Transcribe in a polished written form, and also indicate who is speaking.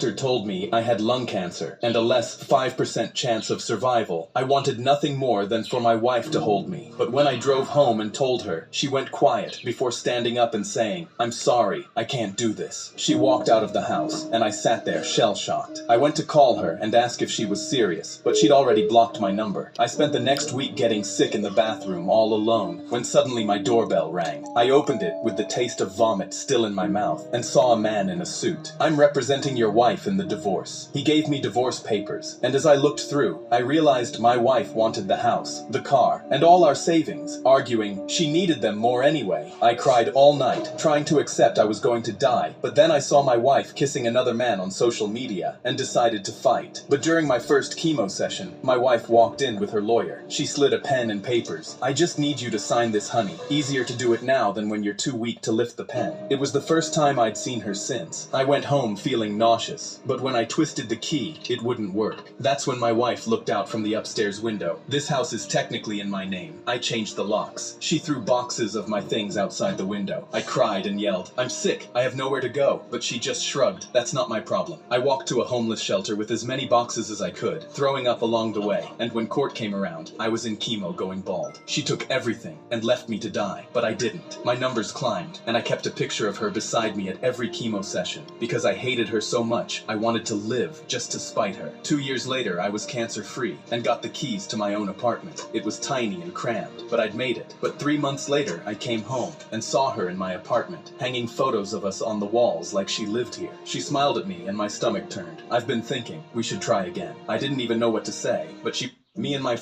Speaker 1: doctor told me I had lung cancer and a less 5% chance of survival, I wanted nothing more than for my wife to hold me. But when I drove home and told her, she went quiet before standing up and saying, "I'm sorry, I can't do this." She walked out of the house, and I sat there shell-shocked. I went to call her and ask if she was serious, but she'd already blocked my number. I spent the next week getting sick in the bathroom all alone, when suddenly my doorbell rang. I opened it with the taste of vomit still in my mouth, and saw a man in a suit. "I'm representing your wife in the divorce." He gave me divorce papers, and as I looked through, I realized my wife wanted the house, the car, and all our savings, arguing she needed them more anyway. I cried all night, trying to accept I was going to die, but then I saw my wife kissing another man on social media, and decided to fight. But during my first chemo session, my wife walked in with her lawyer. She slid a pen and papers. "I just need you to sign this, honey. Easier to do it now than when you're too weak to lift the pen." It was the first time I'd seen her since. I went home feeling nauseous, but when I twisted the key, it wouldn't work. That's when my wife looked out from the upstairs window. "This house is technically in my name. I changed the locks." She threw boxes of my things outside the window. I cried and yelled, "I'm sick, I have nowhere to go." But she just shrugged. "That's not my problem." I walked to a homeless shelter with as many boxes as I could, throwing up along the way, and when court came around, I was in chemo going bald. She took everything and left me to die, but I didn't. My numbers climbed, and I kept a picture of her beside me at every chemo session. Because I hated her so much, I wanted to live just to spite her. 2 years later, I was cancer-free and got the keys to my own apartment. It was tiny and crammed, but I'd made it. But 3 months later, I came home and saw her in my apartment, hanging photos of us on the walls like she lived here. She smiled at me and my stomach turned. "I've been thinking, we should try again." I didn't even know what to say, but me and my